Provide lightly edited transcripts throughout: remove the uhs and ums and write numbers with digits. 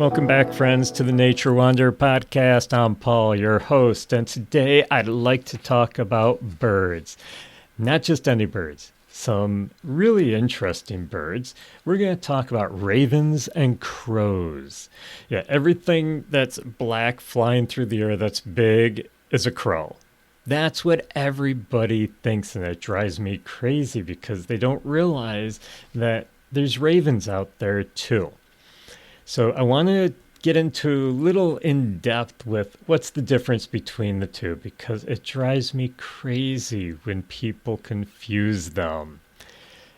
Welcome back, friends, to the Nature Wonder Podcast. I'm Paul, your host, and today I'd like to talk about birds. Not just any birds, some really interesting birds. We're going to talk about ravens and crows. Yeah, everything that's black flying through the air that's big is a crow. That's what everybody thinks, and it drives me crazy because they don't realize that there's ravens out there too. So I want to get into a little in depth with what's the difference between the two, because it drives me crazy when people confuse them.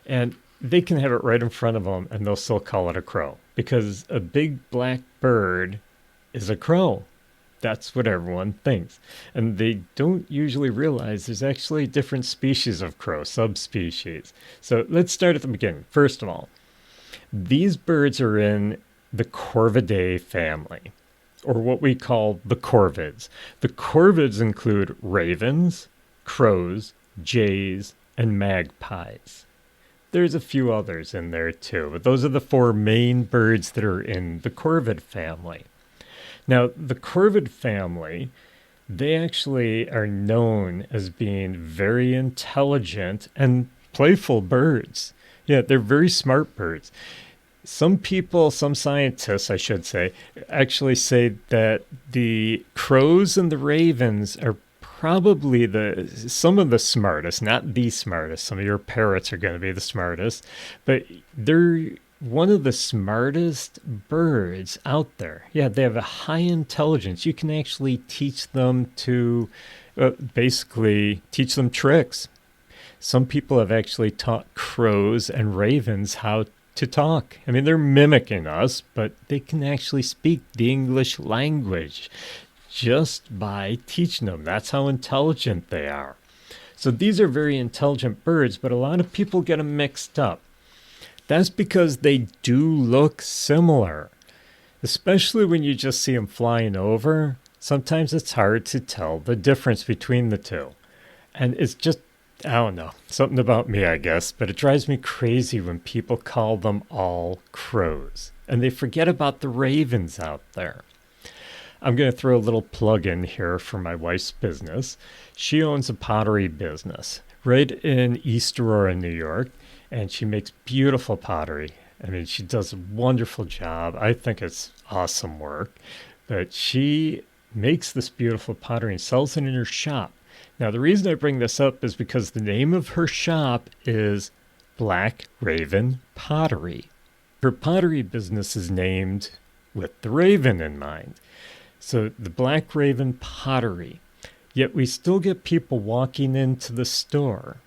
And they can have it right in front of them and they'll still call it a crow, because a big black bird is a crow. That's what everyone thinks. And they don't usually realize there's actually different species of crow, subspecies. So let's start at the beginning. First of all, these birds are in the Corvidae family, or what we call the corvids. The corvids include ravens, crows, jays, and magpies. There's a few others in there too, but those are the four main birds that are in the corvid family. Now, the corvid family, they actually are known as being very intelligent and playful birds. Yeah, they're very smart birds. Some people, some scientists, I should say, actually say that the crows and the ravens are probably some of the smartest, not the smartest. Some of your parrots are going to be the smartest, but they're one of the smartest birds out there. Yeah, they have a high intelligence. You can actually teach them to basically teach them tricks. Some people have actually taught crows and ravens how to talk. I mean, they're mimicking us, but they can actually speak the English language just by teaching them. That's how intelligent they are. So these are very intelligent birds, but a lot of people get them mixed up. That's because they do look similar, especially when you just see them flying over. Sometimes it's hard to tell the difference between the two. And it's just, I don't know, something about me, I guess, but it drives me crazy when people call them all crows and they forget about the ravens out there. I'm going to throw a little plug in here for my wife's business. She owns a pottery business right in East Aurora, New York, and she makes beautiful pottery. I mean, she does a wonderful job. I think it's awesome work, but she makes this beautiful pottery and sells it in her shop. Now, the reason I bring this up is because the name of her shop is Black Raven Pottery. Her pottery business is named with the raven in mind. So the Black Raven Pottery. Yet we still get people walking into the store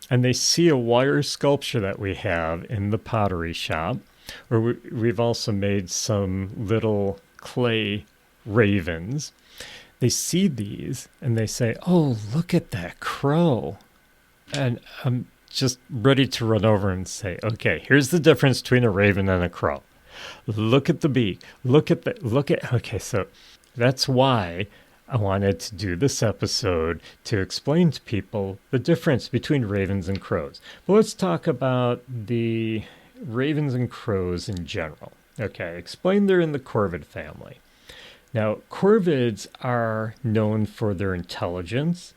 and they see a wire sculpture that we have in the pottery shop, or we've also made some little clay ravens. They see these and they say, "Oh, look at that crow." And I'm just ready to run over and say, "Okay, here's the difference between a raven and a crow. Look at the beak. Okay, so that's why I wanted to do this episode, to explain to people the difference between ravens and crows. But let's talk about the ravens and crows in general. Okay, explain they're in the corvid family. Now, corvids are known for their intelligence,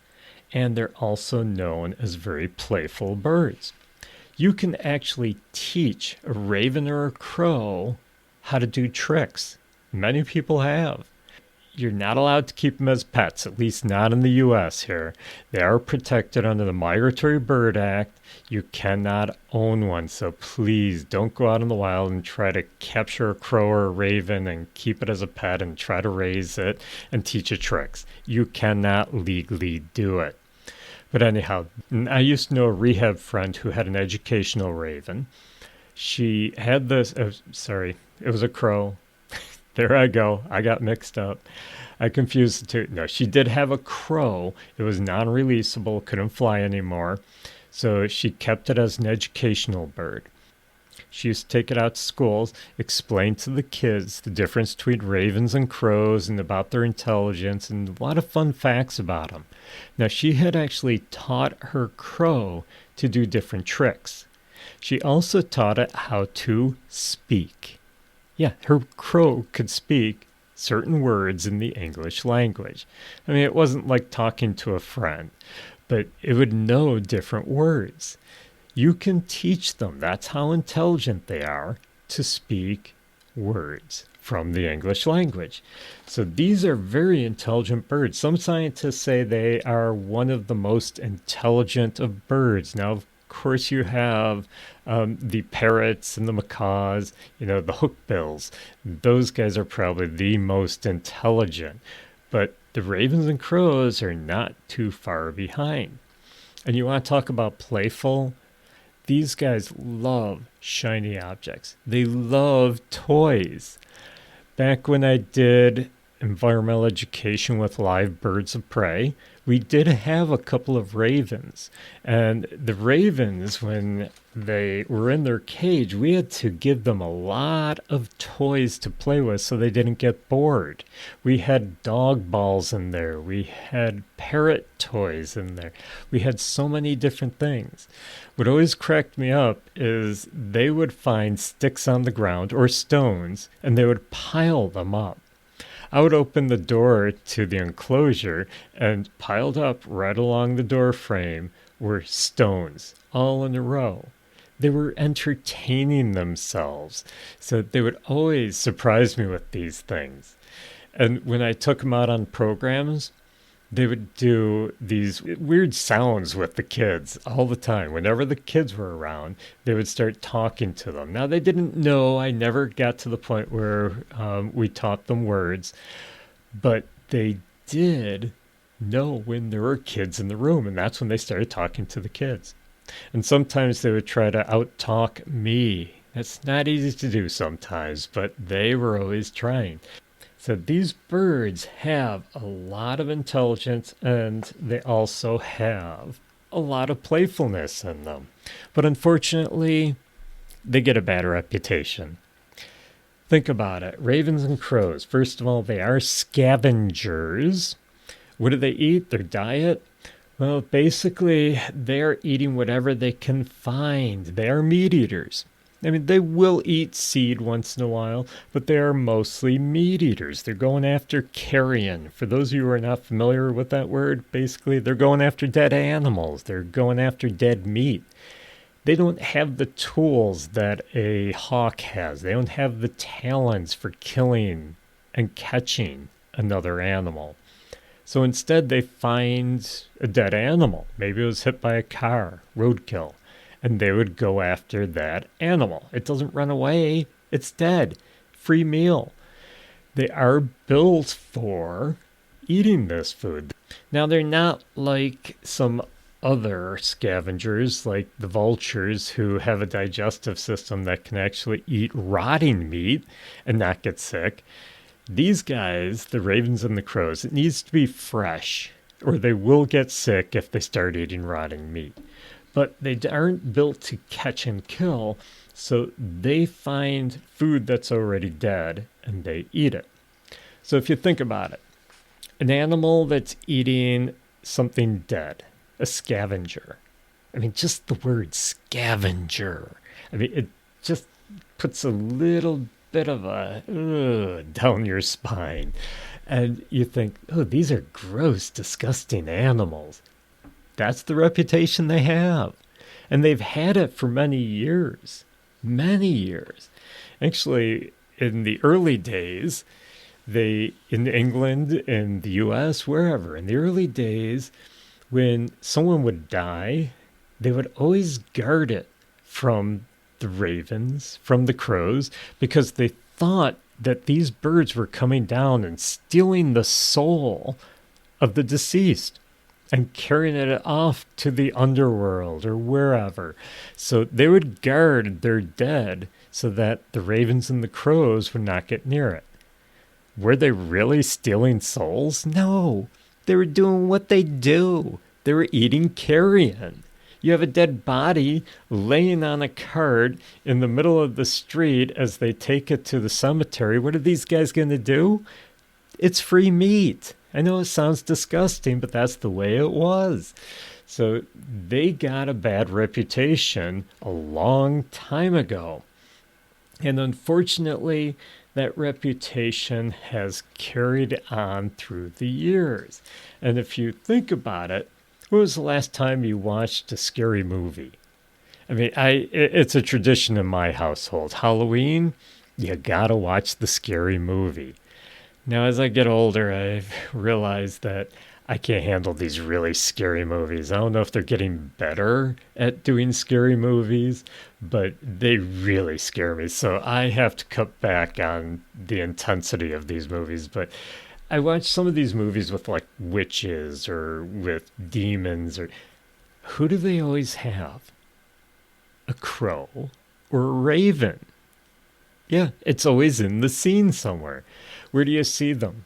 and they're also known as very playful birds. You can actually teach a raven or a crow how to do tricks. Many people have. You're not allowed to keep them as pets, at least not in the U.S. here. They are protected under the Migratory Bird Act. You cannot own one, so please don't go out in the wild and try to capture a crow or a raven and keep it as a pet and try to raise it and teach it tricks. You cannot legally do it. But anyhow, I used to know a rehab friend who had an educational raven. She had this, it was a crow. There I go. I got mixed up. I confused the two. No, she did have a crow. It was non-releasable, couldn't fly anymore. So she kept it as an educational bird. She used to take it out to schools, explain to the kids the difference between ravens and crows and about their intelligence and a lot of fun facts about them. Now, she had actually taught her crow to do different tricks. She also taught it how to speak. Yeah, her crow could speak certain words in the English language. I mean, it wasn't like talking to a friend, but it would know different words. You can teach them, that's how intelligent they are, to speak words from the English language. So these are very intelligent birds. Some scientists say they are one of the most intelligent of birds. Now, of course, you have the parrots and the macaws, the hookbills. Those guys are probably the most intelligent. But the ravens and crows are not too far behind. And you want to talk about playful? These guys love shiny objects. They love toys. Back when I did environmental education with live birds of prey, we did have a couple of ravens. And the ravens, when they were in their cage, we had to give them a lot of toys to play with so they didn't get bored. We had dog balls in there. We had parrot toys in there. We had so many different things. What always cracked me up is they would find sticks on the ground or stones, and they would pile them up. I would open the door to the enclosure, and piled up right along the door frame were stones, all in a row. They were entertaining themselves, so they would always surprise me with these things. And when I took them out on programs, they would do these weird sounds with the kids all the time. Whenever the kids were around, they would start talking to them. Now, they didn't know. I never got to the point where we taught them words, but they did know when there were kids in the room, and that's when they started talking to the kids. And sometimes they would try to out-talk me. That's not easy to do sometimes, but they were always trying. So these birds have a lot of intelligence, and they also have a lot of playfulness in them. But unfortunately, they get a bad reputation. Think about it. Ravens and crows. First of all, they are scavengers. What do they eat? Their diet? Well, basically, they're eating whatever they can find. They are meat eaters. I mean, they will eat seed once in a while, but they are mostly meat eaters. They're going after carrion. For those of you who are not familiar with that word, basically, they're going after dead animals. They're going after dead meat. They don't have the tools that a hawk has. They don't have the talents for killing and catching another animal. So instead, they find a dead animal. Maybe it was hit by a car, roadkill. And they would go after that animal. It doesn't run away. It's dead. Free meal. They are built for eating this food. Now, they're not like some other scavengers, like the vultures, who have a digestive system that can actually eat rotting meat and not get sick. These guys, the ravens and the crows, it needs to be fresh, or they will get sick if they start eating rotting meat. But they aren't built to catch and kill, so they find food that's already dead and they eat it. So if you think about it, an animal that's eating something dead, a scavenger. I mean, just the word scavenger. I mean, it just puts a little bit of a down your spine. And you think, oh, these are gross, disgusting animals. That's the reputation they have. And they've had it for many years. Many years. Actually, in the early days, in England, in the US, wherever, in the early days, when someone would die, they would always guard it from the ravens, from the crows, because they thought that these birds were coming down and stealing the soul of the deceased and carrying it off to the underworld or wherever. So they would guard their dead so that the ravens and the crows would not get near it. Were they really stealing souls? No. They were doing what they do. They were eating carrion. You have a dead body laying on a cart in the middle of the street as they take it to the cemetery. What are these guys going to do? It's free meat. I know it sounds disgusting, but that's the way it was. So they got a bad reputation a long time ago. And unfortunately, that reputation has carried on through the years. And if you think about it, when was the last time you watched a scary movie? I mean, it's a tradition in my household. Halloween, you gotta watch the scary movie. Now, as I get older, I've realized that I can't handle these really scary movies. I don't know if they're getting better at doing scary movies, but they really scare me. So I have to cut back on the intensity of these movies. But I watch some of these movies with like witches or with demons, or who do they always have? A crow or a raven. Yeah, it's always in the scene somewhere. Where do you see them?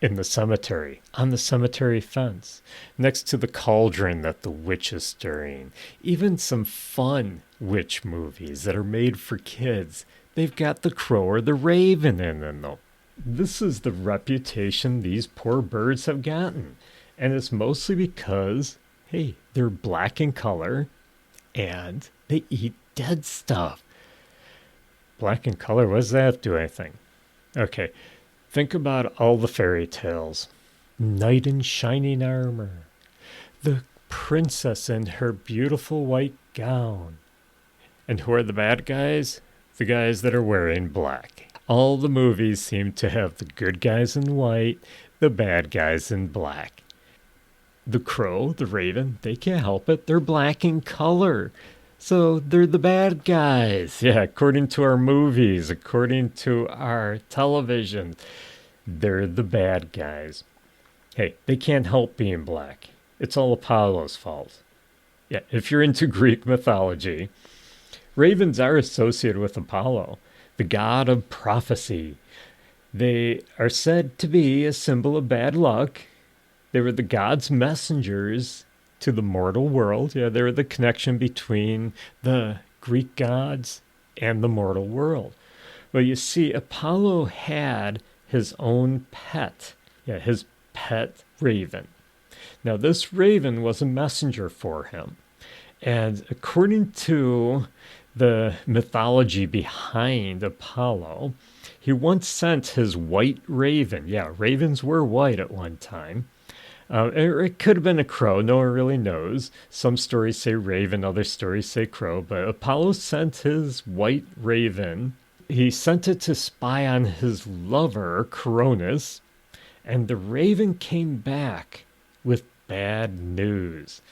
In the cemetery, on the cemetery fence, next to the cauldron that the witch is stirring. Even some fun witch movies that are made for kids, they've got the crow or the raven in them, though. This is the reputation these poor birds have gotten. And it's mostly because, hey, they're black in color and they eat dead stuff. Black in color, what does that have to do anything? Okay, think about all the fairy tales. Knight in shining armor, the princess in her beautiful white gown. And who are the bad guys? The guys that are wearing black. All the movies seem to have the good guys in white, the bad guys in black. The crow, the raven, they can't help it. They're black in color. So they're the bad guys. Yeah, according to our movies, according to our television, they're the bad guys. Hey, they can't help being black. It's all Apollo's fault. Yeah, if you're into Greek mythology, ravens are associated with Apollo, the god of prophecy. They are said to be a symbol of bad luck. They were the god's messengers to the mortal world. Yeah, they were the connection between the Greek gods and the mortal world. Well, you see, Apollo had his own pet. Yeah, his pet raven. Now, this raven was a messenger for him. And according to the mythology behind Apollo, he once sent his white raven. Yeah, ravens were white at one time. It could have been a crow. No one really knows. Some stories say raven, other stories say crow. But Apollo sent his white raven. He sent it to spy on his lover, Cronus. And the raven came back with bad news.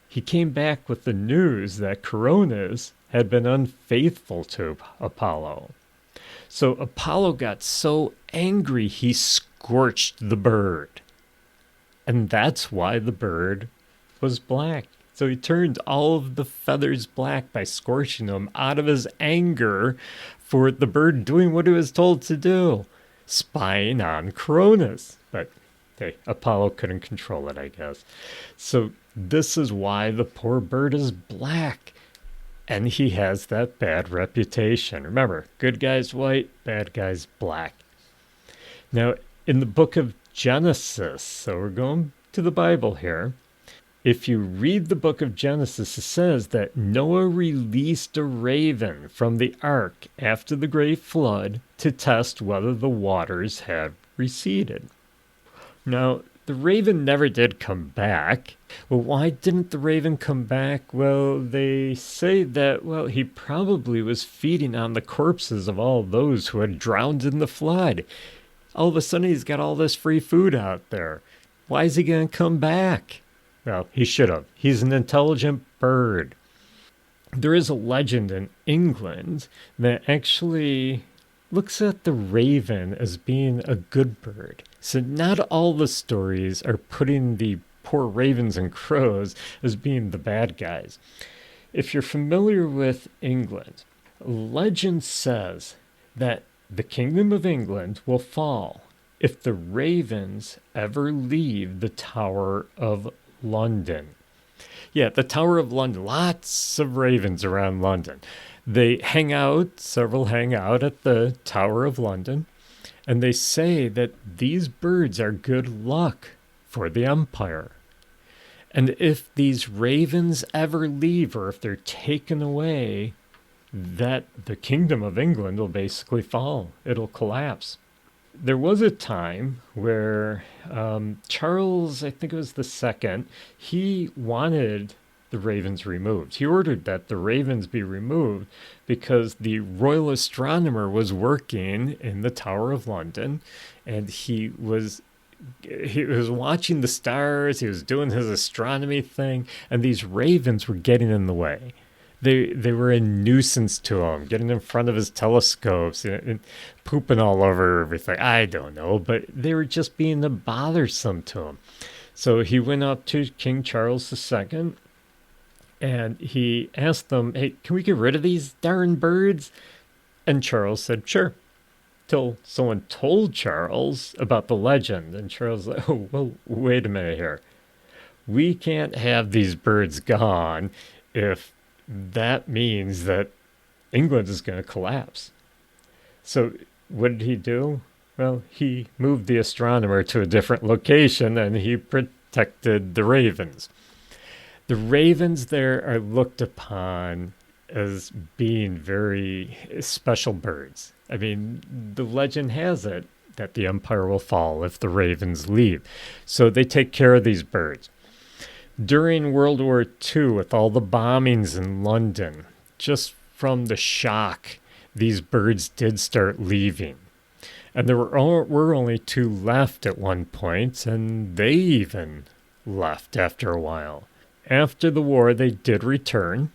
He came back with the news that Cronus had been unfaithful to Apollo. So Apollo got so angry he scorched the bird. And that's why the bird was black. So he turned all of the feathers black by scorching them out of his anger for the bird doing what it was told to do, spying on Cronus. But hey, Apollo couldn't control it, I guess. So this is why the poor bird is black. And he has that bad reputation. Remember, good guy's white, bad guy's black. Now, in the book of Genesis, so we're going to the Bible here. If you read the book of Genesis, it says that Noah released a raven from the ark after the great flood to test whether the waters had receded. Now, the raven never did come back. Well, why didn't the raven come back? Well, they say that, he probably was feeding on the corpses of all those who had drowned in the flood. All of a sudden, he's got all this free food out there. Why is he going to come back? Well, he should have. He's an intelligent bird. There is a legend in England that actually looks at the raven as being a good bird. So not all the stories are putting the poor ravens and crows as being the bad guys. If you're familiar with England, legend says that the kingdom of England will fall if the ravens ever leave the Tower of London. Yeah, the Tower of London. Lots of ravens around London. Several hang out at the Tower of London, and they say that these birds are good luck for the empire. And if these ravens ever leave, or if they're taken away, that the kingdom of England will basically fall. It'll collapse. There was a time where Charles, I think it was the second, he wanted the ravens removed. He ordered that the ravens be removed because the royal astronomer was working in the Tower of London, and he was watching the stars. He was doing his astronomy thing, and these ravens were getting in the way. They were a nuisance to him, getting in front of his telescopes and pooping all over everything. I don't know, but they were just being bothersome to him. So he went up to King Charles II and he asked them, "Hey, can we get rid of these darn birds?" And Charles said, "Sure." Till someone told Charles about the legend, and Charles was like, "Oh, well, wait a minute here. We can't have these birds gone if that means that England is going to collapse." So what did he do? Well, he moved the astronomer to a different location and he protected the ravens. The ravens there are looked upon as being very special birds. I mean, the legend has it that the empire will fall if the ravens leave. So they take care of these birds. During World War II, with all the bombings in London, just from the shock, these birds did start leaving. And there were only 2 left at one point, and they even left after a while. After the war, they did return,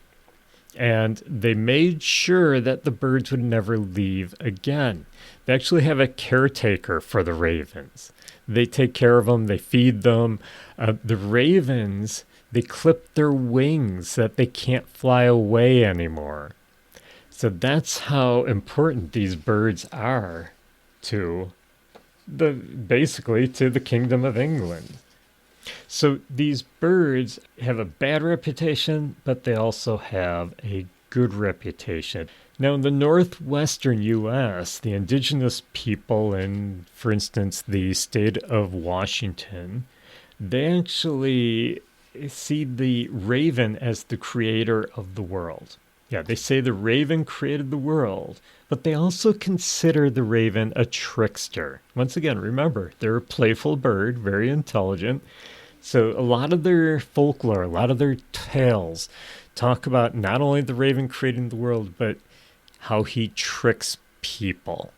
and they made sure that the birds would never leave again. They actually have a caretaker for the ravens. They take care of them, they feed them. The ravens, they clip their wings so that they can't fly away anymore. So that's how important these birds are to basically to the Kingdom of England. So these birds have a bad reputation, but they also have a good reputation. Now, in the northwestern U.S., the indigenous people in, for instance, the state of Washington, they actually see the raven as the creator of the world. Yeah, they say the raven created the world, but they also consider the raven a trickster. Once again, remember, they're a playful bird, very intelligent. So a lot of their folklore, a lot of their tales talk about not only the raven creating the world, but how he tricks people.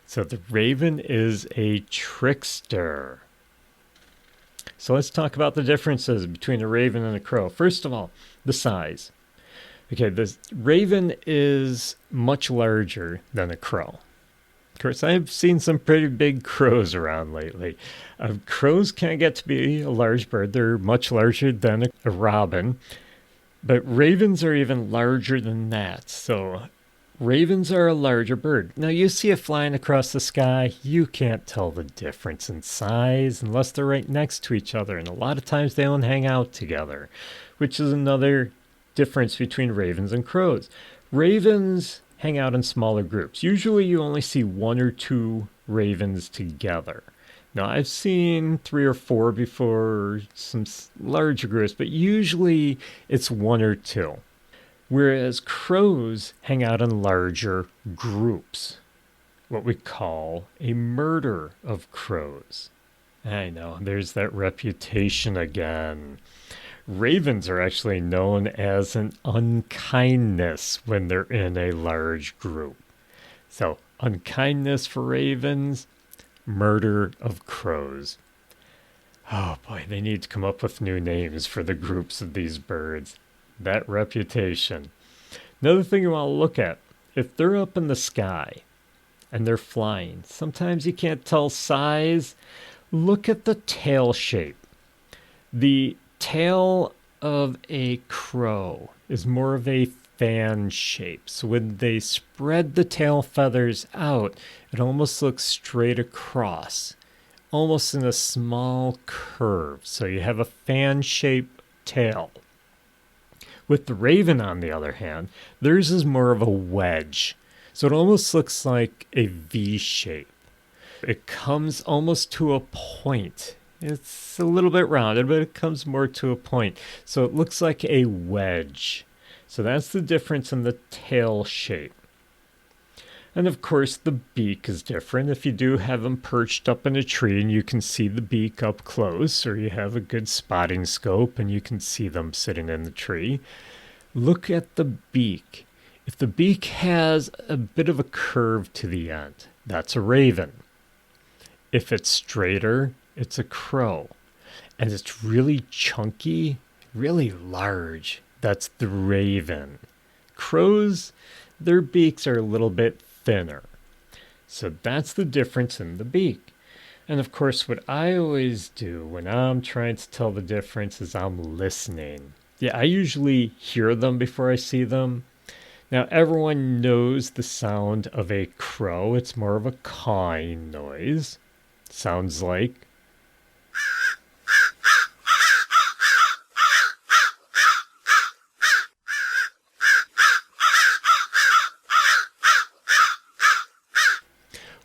So the raven is a trickster. So let's talk about the differences between a raven and a crow. First of all, the size. Okay, the raven is much larger than a crow. Of course, I've seen some pretty big crows around lately. Crows can get to be a large bird. They're much larger than a robin. But ravens are even larger than that. So ravens are a larger bird. Now, you see it flying across the sky. You can't tell the difference in size unless they're right next to each other. And a lot of times they don't hang out together, which is another difference between ravens and crows. Ravens hang out in smaller groups. Usually you only see 1 or 2 ravens together. Now, I've seen 3 or 4 before, some larger groups, but usually it's 1 or 2. Whereas crows hang out in larger groups, what we call a murder of crows. I know, there's that reputation again. Ravens are actually known as an unkindness when they're in a large group. So, unkindness for ravens, murder of crows. Oh boy, they need to come up with new names for the groups of these birds. That reputation. Another thing you want to look at, if they're up in the sky and they're flying, sometimes you can't tell size. Look at the tail shape. The tail of a crow is more of a fan shape. So when they spread the tail feathers out, it almost looks straight across, almost in a small curve. So you have a fan-shaped tail. With the raven, on the other hand, theirs is more of a wedge. So it almost looks like a V shape. It comes almost to a point. It's a little bit rounded, but it comes more to a point. So it looks like a wedge. So that's the difference in the tail shape. And of course, the beak is different. If you do have them perched up in a tree and you can see the beak up close, or you have a good spotting scope and you can see them sitting in the tree, look at the beak. If the beak has a bit of a curve to the end, that's a raven. If it's straighter, it's a crow. And it's really chunky, really large, that's the raven. Crows, their beaks are a little bit thinner. So that's the difference in the beak. And of course, what I always do when I'm trying to tell the difference is I'm listening. Yeah, I usually hear them before I see them. Now, everyone knows the sound of a crow. It's more of a cawing noise. Sounds like.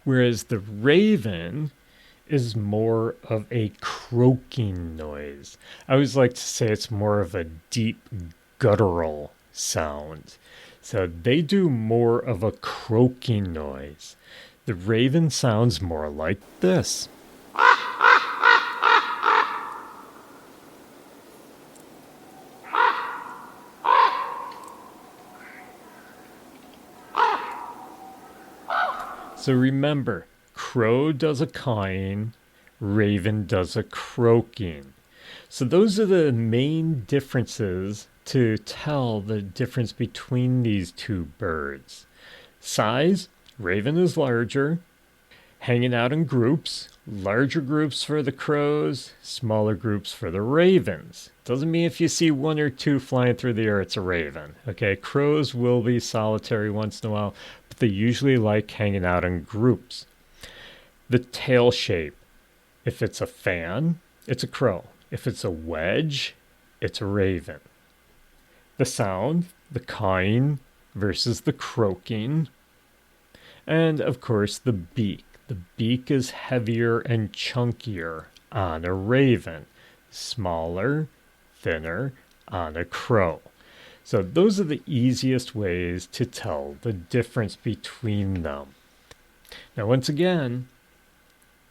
Whereas the raven is more of a croaking noise. I always like to say it's more of a deep guttural sound. So they do more of a croaking noise. The raven sounds more like this. So remember, crow does a cawing, raven does a croaking. So those are the main differences to tell the difference between these two birds. Size, raven is larger, hanging out in groups, larger groups for the crows, smaller groups for the ravens. Doesn't mean if you see one or two flying through the air, it's a raven. Okay, crows will be solitary once in a while, but they usually like hanging out in groups. The tail shape, if it's a fan, it's a crow. If it's a wedge, it's a raven. The sound, the cawing versus the croaking. And of course, the beak. The beak is heavier and chunkier on a raven, smaller, thinner on a crow. So those are the easiest ways to tell the difference between them. Now, once again,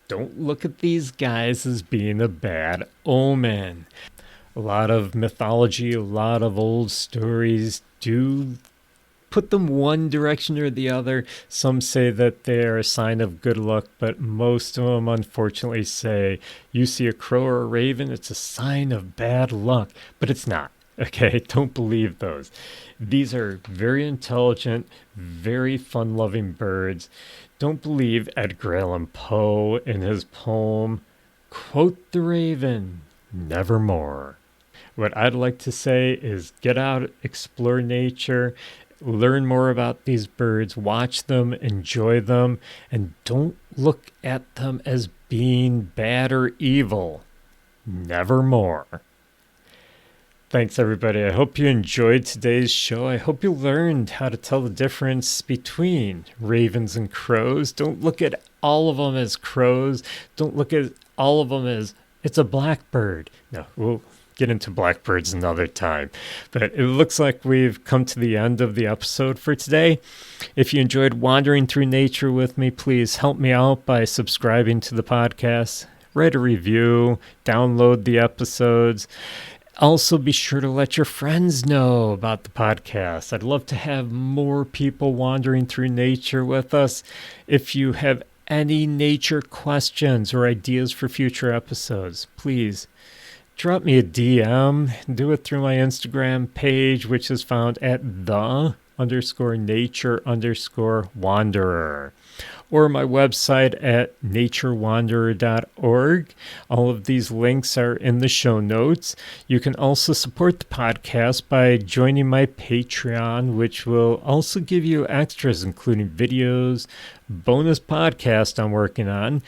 don't look at these guys as being a bad omen. A lot of mythology, a lot of old stories do put them one direction or the other. Some say that they're a sign of good luck, but most of them unfortunately say you see a crow or a raven, it's a sign of bad luck, but it's not. Okay, don't believe those. These are very intelligent, very fun-loving birds. Don't believe Edgar Allan Poe in his poem, "Quote the raven, nevermore." What I'd like to say is get out, explore nature, learn more about these birds, watch them, enjoy them, and don't look at them as being bad or evil. Nevermore. Thanks, everybody. I hope you enjoyed today's show. I hope you learned how to tell the difference between ravens and crows. Don't look at all of them as crows. Don't look at all of them as it's a blackbird. No, we'll get into blackbirds another time. But it looks like we've come to the end of the episode for today. If you enjoyed wandering through nature with me, please help me out by subscribing to the podcast, write a review, download the episodes. Also, be sure to let your friends know about the podcast. I'd love to have more people wandering through nature with us. If you have any nature questions or ideas for future episodes, please drop me a DM. Do it through my Instagram page, which is found at the_nature_wanderer. Or my website at naturewanderer.org. All of these links are in the show notes. You can also support the podcast by joining my Patreon, which will also give you extras, including videos, bonus podcast I'm working on,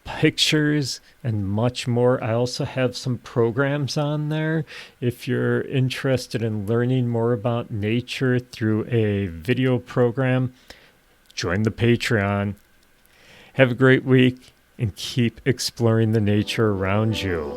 pictures, and much more. I also have some programs on there. If you're interested in learning more about nature through a video program, join the Patreon. Have a great week and keep exploring the nature around you.